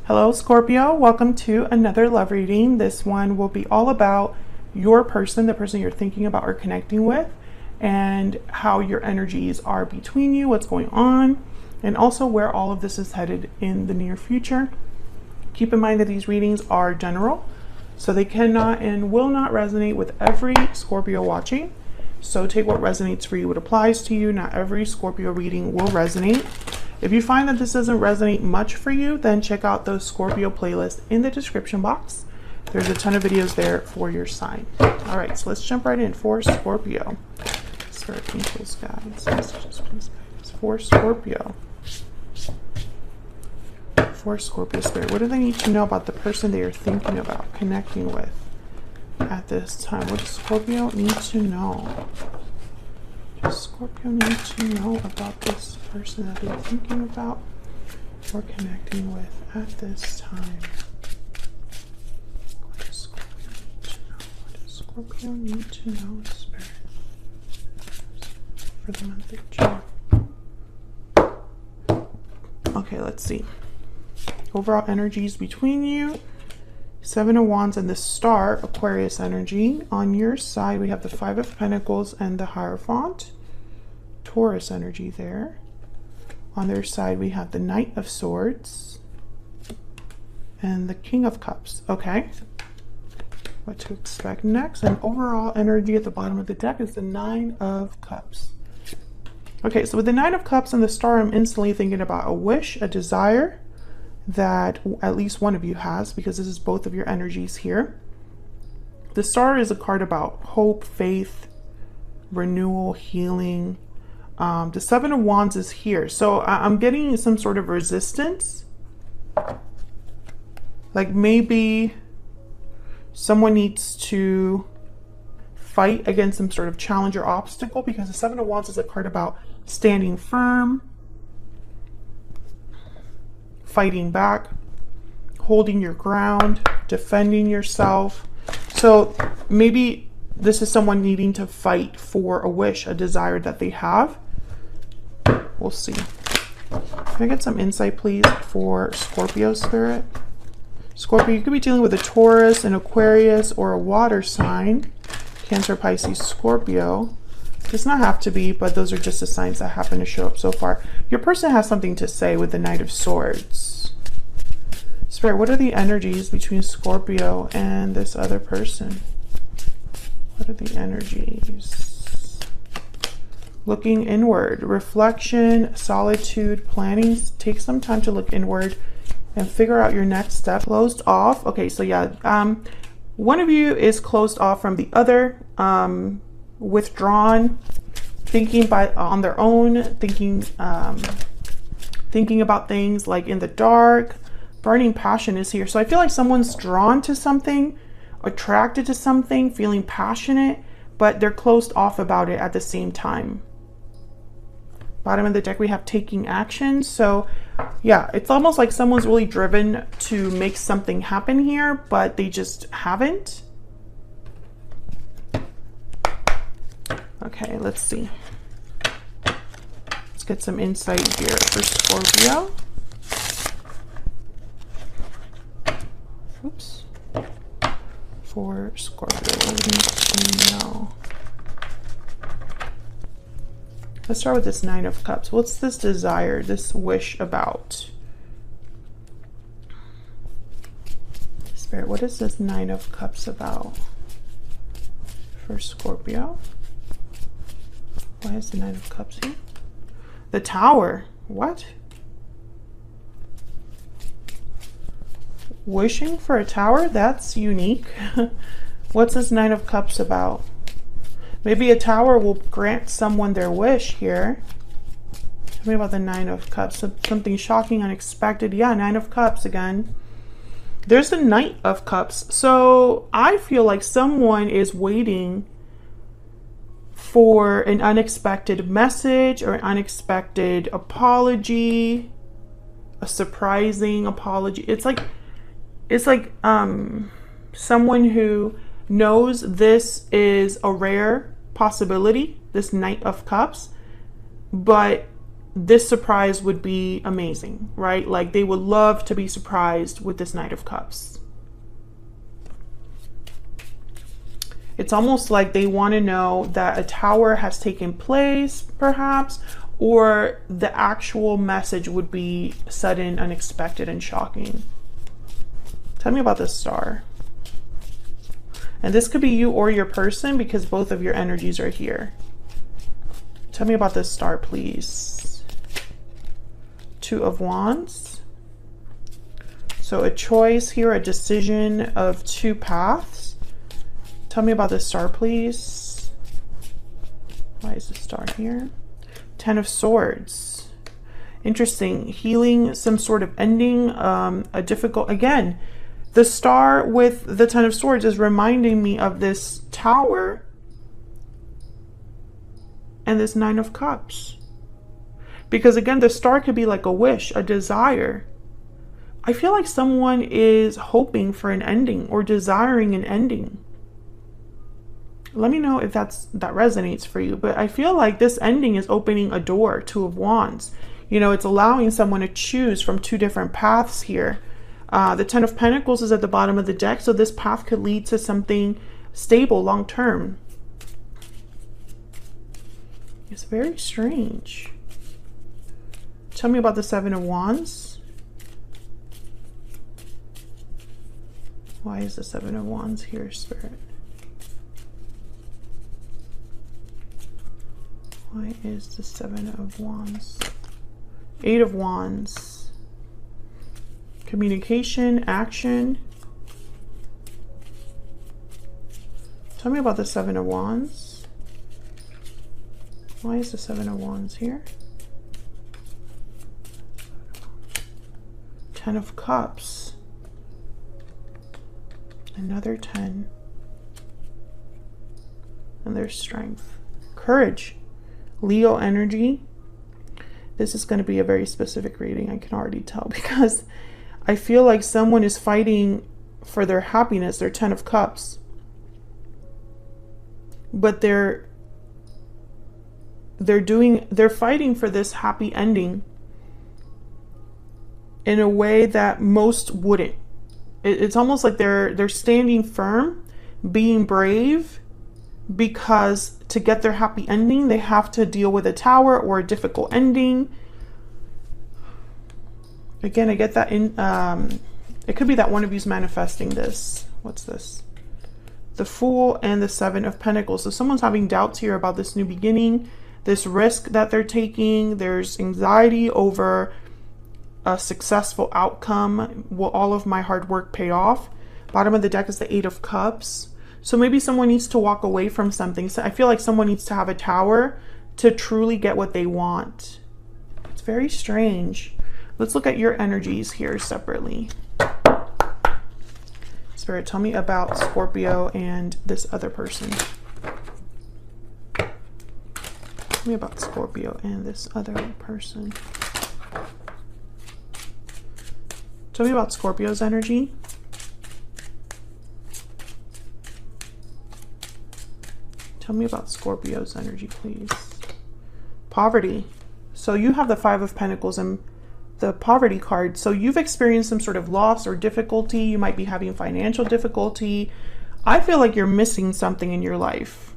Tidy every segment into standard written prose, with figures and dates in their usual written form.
Hello Scorpio, welcome to another love reading. This one will be all about your person, the person you're thinking about or connecting with, and how your energies are between you, what's going on, and also where all of this is headed in the near future. Keep in mind that these readings are general, so they cannot and will not resonate with every Scorpio watching. So take what resonates for you, what applies to you. Not every Scorpio reading will resonate. If you find that this doesn't resonate much for you, then check out those Scorpio playlists in the description box. There's a ton of videos there for your sign. All right, so let's jump right in for Scorpio. Spirit, angels, guides, messages, please guide us for Scorpio. For Scorpio Spirit, what do they need to know about the person they are thinking about connecting with at this time? What does Scorpio need to know? What does Scorpio need to know about this person that they're thinking about or connecting with at this time? What does Scorpio need to know? What does Scorpio need to know, Spirit, for the month of June? Okay, let's see. Overall energies between you. Seven of Wands and the Star, Aquarius energy. On your side, we have the Five of Pentacles and the Hierophant, Taurus energy there. On their side, we have the Knight of Swords and the King of Cups. Okay. What to expect next? And overall energy at the bottom of the deck is the Nine of Cups. Okay, so with the Nine of Cups and the Star, I'm instantly thinking about a wish, a desire that at least one of you has, because this is both of your energies here. The Star is a card about hope, faith, renewal, healing. The Seven of Wands is here. So I'm getting some sort of resistance. Like maybe someone needs to fight against some sort of challenge or obstacle, because the Seven of Wands is a card about standing firm, fighting back, holding your ground, defending yourself. So maybe this is someone needing to fight for a wish, a desire that they have. We'll see. Can I get some insight, please, for Scorpio Spirit? Scorpio, you could be dealing with a Taurus, an Aquarius, or a water sign. Cancer, Pisces, Scorpio. Does not have to be, but those are just the signs that happen to show up so far. Your person has something to say with the Knight of Swords. Spirit, what are the energies between Scorpio and this other person? What are the energies? Looking inward, reflection, solitude, planning. Take some time to look inward and figure out your next step. Closed off. Okay, so yeah, one of you is closed off from the other. Withdrawn, thinking on their own, thinking about things like in the dark. Burning passion is here. So I feel like someone's drawn to something, attracted to something, feeling passionate, but they're closed off about it at the same time. Bottom of the deck, we have taking action. So yeah, it's almost like someone's really driven to make something happen here, but they just haven't. Okay, let's see. Let's get some insight here for Scorpio. Oops. For Scorpio, what do we need to know? Let's start with this Nine of Cups. What's this desire, this wish about? Spirit, what is this Nine of Cups about for Scorpio? Why is the Nine of Cups here? The Tower. What? Wishing for a tower? That's unique. What's this Nine of Cups about? Maybe a tower will grant someone their wish here. Tell me about the Nine of Cups. Something shocking, unexpected. Yeah, Nine of Cups again. There's the Knight of Cups. So I feel like someone is waiting for an unexpected message or an unexpected apology, a surprising apology. It's like someone who knows this is a rare possibility, this Knight of Cups, but this surprise would be amazing, right? Like they would love to be surprised with this Knight of Cups. It's almost like they want to know that a tower has taken place, perhaps, or the actual message would be sudden, unexpected, and shocking. Tell me about this Star. And this could be you or your person because both of your energies are here. Tell me about this Star, please. Two of Wands. So a choice here, a decision of two paths. Tell me about this Star, please. Why is the Star here? Ten of Swords. Interesting. Healing, some sort of ending, a difficult, again, the Star with the Ten of Swords is reminding me of this Tower and this Nine of Cups. Because again, the Star could be like a wish, a desire. I feel like someone is hoping for an ending or desiring an ending. Let me know if that resonates for you. But I feel like this ending is opening a door, Two of Wands. You know, it's allowing someone to choose from two different paths here. The Ten of Pentacles is at the bottom of the deck, so this path could lead to something stable long term. It's very strange. Tell me about the Seven of Wands. Why is the Seven of Wands here, Spirit? Why is the Seven of Wands? Eight of Wands. Communication, action. Tell me about the Seven of Wands. Why is the Seven of Wands here? Ten of Cups. Another 10. And there's strength. Courage. Leo energy. This is going to be a very specific reading, I can already tell, because I feel like someone is fighting for their happiness, their Ten of Cups. But they're fighting for this happy ending in a way that most wouldn't. It's almost like they're standing firm, being brave, because to get their happy ending, they have to deal with a tower or a difficult ending. Again, I get that it could be that one of you's manifesting this. What's this? The Fool and the Seven of Pentacles. So someone's having doubts here about this new beginning, this risk that they're taking. There's anxiety over a successful outcome. Will all of my hard work pay off? Bottom of the deck is the Eight of Cups. So maybe someone needs to walk away from something. So I feel like someone needs to have a tower to truly get what they want. It's very strange. Let's look at your energies here separately. Spirit, tell me about Scorpio and this other person. Tell me about Scorpio and this other person. Tell me about Scorpio's energy. Tell me about Scorpio's energy, please. Poverty. So you have the Five of Pentacles and the Poverty card. So you've experienced some sort of loss or difficulty. You might be having financial difficulty. I feel like you're missing something in your life.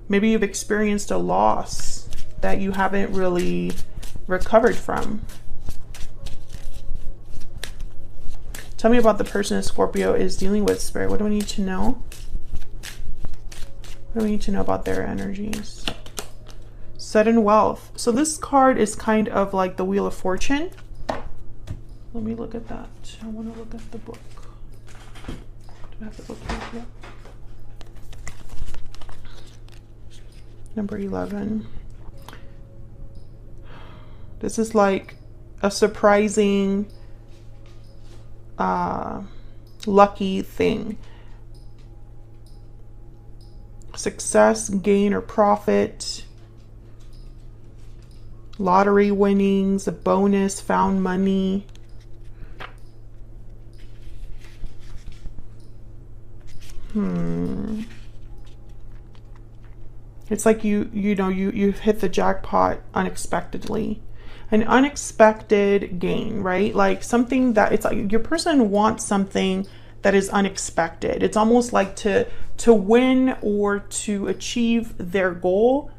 Maybe you've experienced a loss that you haven't really recovered from. Tell me about the person that Scorpio is dealing with, Spirit. What do we need to know? What do we need to know about their energies? Sudden wealth. So this card is kind of like the Wheel of Fortune. Let me look at that. I want to look at the book. Do I have the book here? Yeah. Number 11. This is like a surprising, lucky thing. Success, gain, or profit. Lottery winnings, a bonus, found money. It's like you've hit the jackpot unexpectedly. An unexpected gain, right? Like something that, it's like your person wants something that is unexpected. It's almost like to win or to achieve their goal,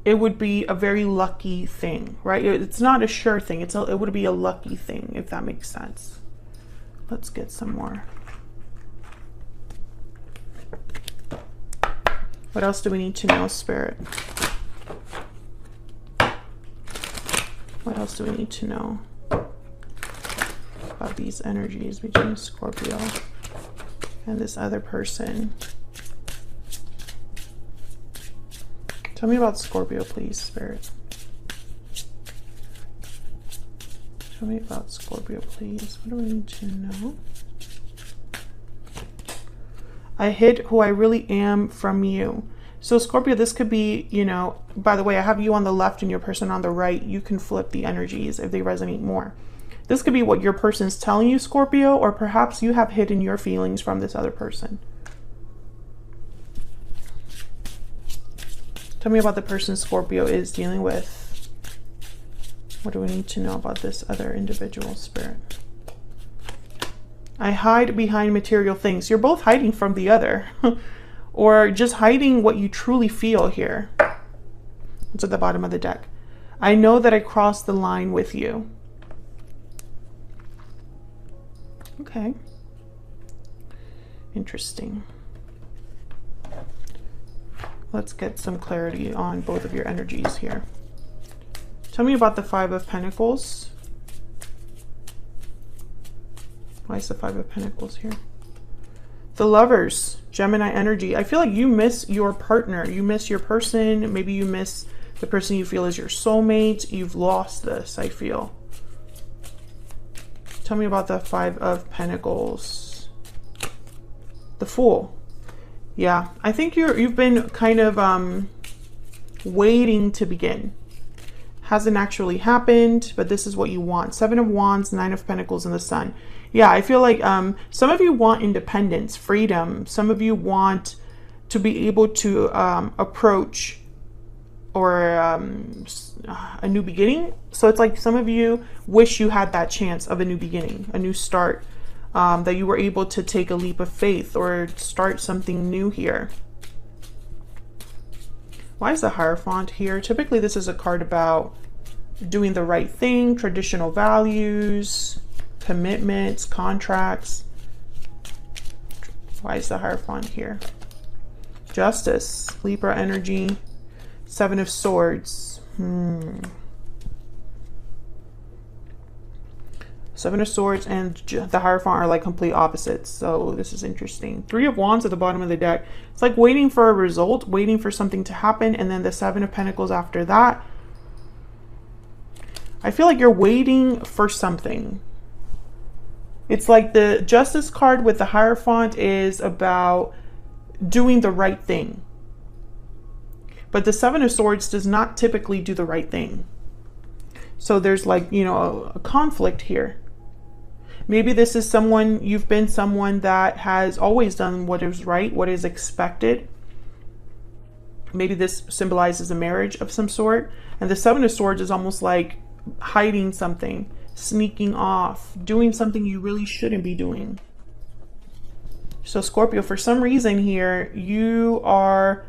it would be a very lucky thing, right? It's not a sure thing. It would be a lucky thing, if that makes sense. Let's get some more. What else do we need to know, Spirit? What else do we need to know about these energies between Scorpio and this other person? Tell me about Scorpio, please, Spirit. Tell me about Scorpio, please. What do we need to know? I hid who I really am from you. So Scorpio, this could be, you know, by the way, I have you on the left and your person on the right. You can flip the energies if they resonate more. This could be what your person's telling you, Scorpio, or perhaps you have hidden your feelings from this other person. Tell me about the person Scorpio is dealing with. What do we need to know about this other individual, Spirit? I hide behind material things. You're both hiding from the other. Or just hiding what you truly feel here. It's at the bottom of the deck. I know that I crossed the line with you. Okay. Interesting. Let's get some clarity on both of your energies here. Tell me about the Five of Pentacles. Why is the Five of Pentacles here? The Lovers, Gemini energy. I feel like you miss your partner. You miss your person. Maybe you miss the person you feel is your soulmate. You've lost this, I feel. Tell me about the Five of Pentacles. The Fool. Yeah, I think you've been kind of waiting to begin. Hasn't actually happened, but this is what you want. Seven of Wands, Nine of Pentacles, and the Sun. Yeah, I feel like some of you want independence, freedom. Some of you want to be able to approach or a new beginning. So it's like some of you wish you had that chance of a new beginning, a new start, that you were able to take a leap of faith or start something new here. Why is the Hierophant here? Typically this is a card about doing the right thing, traditional values, commitments, contracts. Why is the Hierophant here? Justice, Libra energy, Seven of Swords. Seven of Swords and the Hierophant are like complete opposites. So this is interesting. Three of Wands at the bottom of the deck. It's like waiting for a result, waiting for something to happen. And then the Seven of Pentacles after that. I feel like you're waiting for something. It's like the Justice card with the Hierophant is about doing the right thing. But the Seven of Swords does not typically do the right thing. So there's like, you know, a conflict here. Maybe this is someone, you've been someone that has always done what is right, what is expected. Maybe this symbolizes a marriage of some sort. And the Seven of Swords is almost like hiding something, sneaking off, doing something you really shouldn't be doing. So Scorpio, for some reason here, you are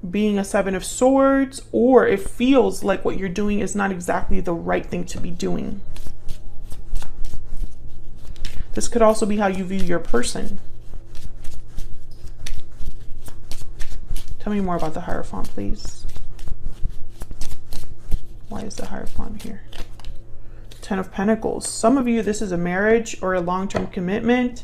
being a Seven of Swords, or it feels like what you're doing is not exactly the right thing to be doing. This could also be how you view your person. Tell me more about the Hierophant, please. Why is the Hierophant here? Ten of Pentacles. Some of you, this is a marriage or a long-term commitment.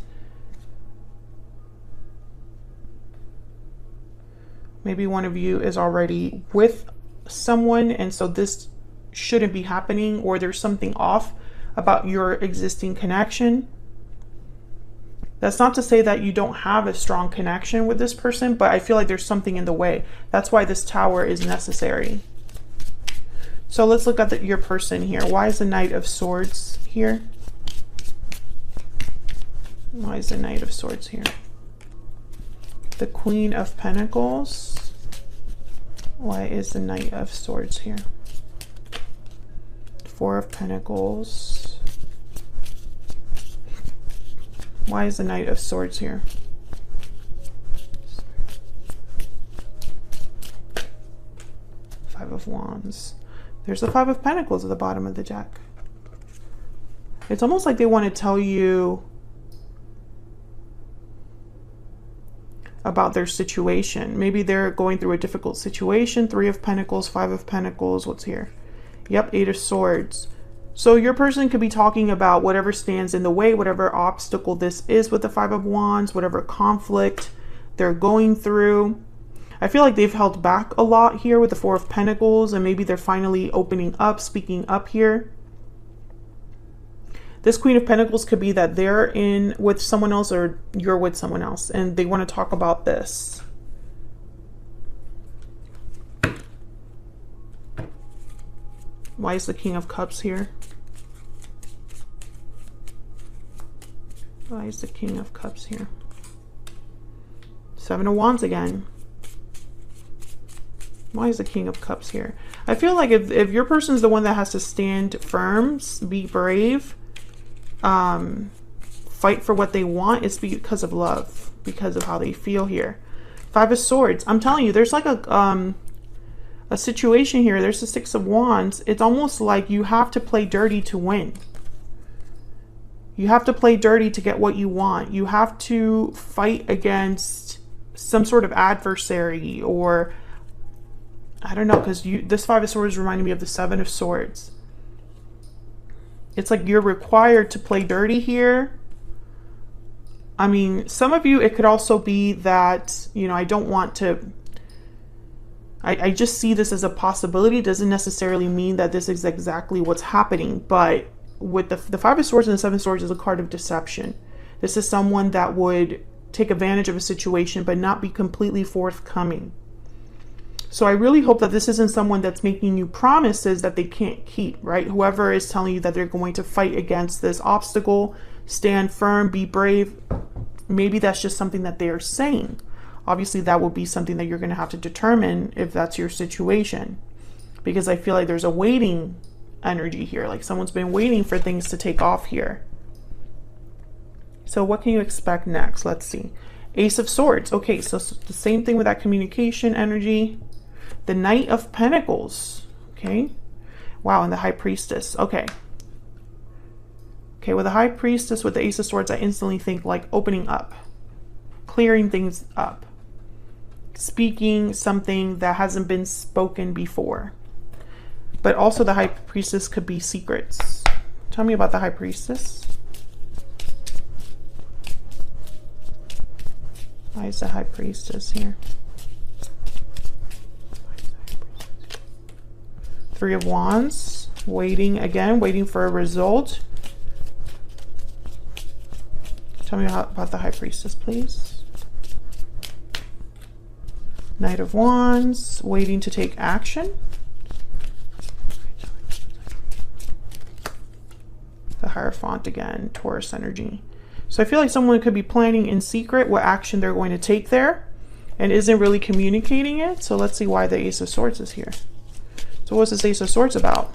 Maybe one of you is already with someone, and so this shouldn't be happening, or there's something off about your existing connection. That's not to say that you don't have a strong connection with this person, but I feel like there's something in the way. That's why this Tower is necessary. So let's look at your person here. Why is the Knight of Swords here? Why is the Knight of Swords here? The Queen of Pentacles. Why is the Knight of Swords here? Four of Pentacles. Why is the Knight of Swords here? Five of Wands. There's the Five of Pentacles at the bottom of the deck. It's almost like they want to tell you about their situation. Maybe they're going through a difficult situation. Three of Pentacles, Five of Pentacles. What's here? Yep, Eight of Swords. So your person could be talking about whatever stands in the way, whatever obstacle this is with the Five of Wands, whatever conflict they're going through. I feel like they've held back a lot here with the Four of Pentacles, and maybe they're finally opening up, speaking up here. This Queen of Pentacles could be that they're in with someone else or you're with someone else, and they want to talk about this. Why is the King of Cups here? Why is the King of Cups here? Seven of Wands again. Why is the King of Cups here? I feel like if your person's the one that has to stand firm, be brave, fight for what they want, it's because of love, because of how they feel here. Five of Swords. I'm telling you, there's like a situation here. There's the Six of Wands. It's almost like you have to play dirty to win. You have to play dirty to get what you want. You have to fight against some sort of adversary, or I don't know, because this Five of Swords reminded me of the Seven of Swords. It's like you're required to play dirty here. I mean, some of you, it could also be that, you know, I don't want to, I just see this as a possibility. It doesn't necessarily mean that this is exactly what's happening, but with the Five of Swords and the Seven of Swords is a card of deception. This is someone that would take advantage of a situation but not be completely forthcoming. So I really hope that this isn't someone that's making you promises that they can't keep, right? Whoever is telling you that they're going to fight against this obstacle, stand firm, be brave, maybe that's just something that they are saying. Obviously, that will be something that you're going to have to determine if that's your situation, because I feel like there's a waiting energy here, like someone's been waiting for things to take off here. So what can you expect next? Let's see. Ace of Swords. Okay, so the same thing with that communication energy. The Knight of Pentacles. Okay. Wow, and the High Priestess. Okay. Okay, with the High Priestess, with the Ace of Swords, I instantly think like opening up, clearing things up, speaking something that hasn't been spoken before. But also the High Priestess could be secrets. Tell me about the High Priestess. Why is the High Priestess here? Three of Wands. Waiting again, waiting for a result. Tell me about the High Priestess, please. Knight of Wands. Waiting to take action. The Hierophant again, Taurus energy. So I feel like someone could be planning in secret what action they're going to take there and isn't really communicating it. So let's see why the Ace of Swords is here. So what's this Ace of Swords about?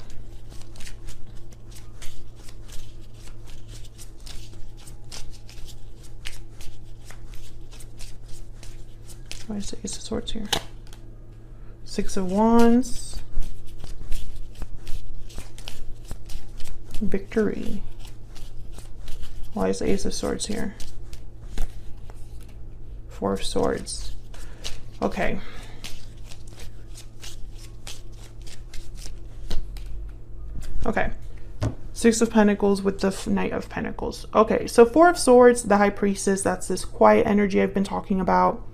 Why is the Ace of Swords here? Six of Wands. Victory. Why is the Ace of Swords here? Four of Swords. Okay. Okay. Six of Pentacles with the Knight of Pentacles. Okay, so Four of Swords, the High Priestess, that's this quiet energy I've been talking about.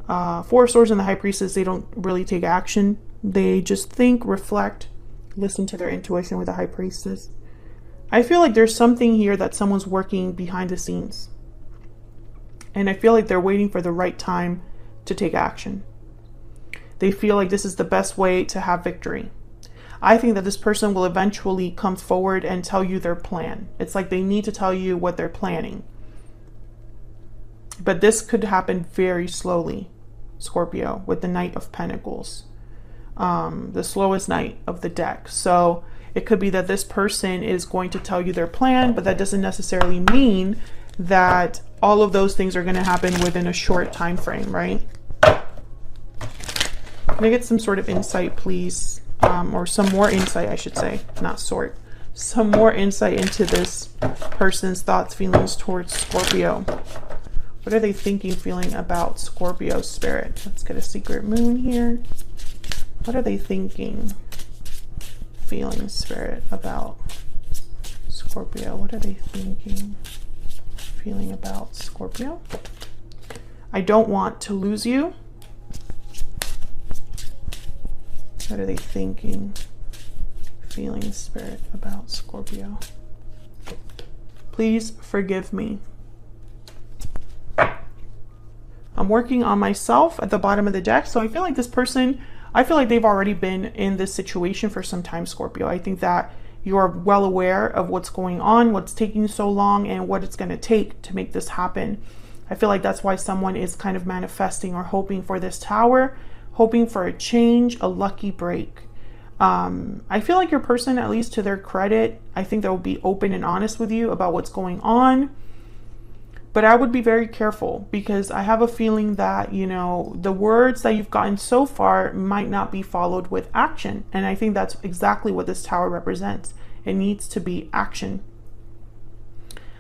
Four of Swords and the High Priestess, they don't really take action. They just think, reflect, listen to their intuition with the High Priestess. I feel like there's something here that someone's working behind the scenes. And I feel like they're waiting for the right time to take action. They feel like this is the best way to have victory. I think that this person will eventually come forward and tell you their plan. It's like they need to tell you what they're planning. But this could happen very slowly, Scorpio, with the Knight of Pentacles, the slowest knight of the deck. So it could be that this person is going to tell you their plan, but that doesn't necessarily mean that all of those things are going to happen within a short time frame, right? Can I get some sort of insight, please? Or some more insight, I should say, not sort. Some more insight into this person's thoughts, feelings towards Scorpio. What are they thinking, feeling about Scorpio, spirit? Let's get a secret moon here. What are they thinking, feeling, spirit, about Scorpio? What are they thinking, feeling about Scorpio? I don't want to lose you. What are they thinking, feeling, spirit, about Scorpio? Please forgive me. I'm working on myself at the bottom of the deck. So I feel like this person, I feel like they've already been in this situation for some time, Scorpio. I think that you are well aware of what's going on, what's taking so long, and what it's going to take to make this happen. I feel like that's why someone is kind of manifesting or hoping for this Tower, hoping for a change, a lucky break. I feel like your person, at least to their credit, I think they'll be open and honest with you about what's going on. But I would be very careful, because I have a feeling that, you know, the words that you've gotten so far might not be followed with action. And I think that's exactly what this Tower represents. It needs to be action.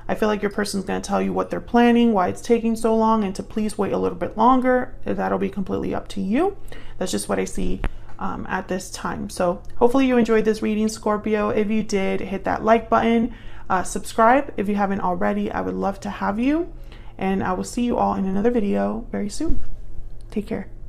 I feel like your person's going to tell you what they're planning, why it's taking so long, and to please wait a little bit longer. That'll be completely up to you. That's just what I see at this time. So hopefully you enjoyed this reading, Scorpio. If you did, hit that like button. Subscribe if you haven't already. I would love to have you, and I will see you all in another video very soon. Take care.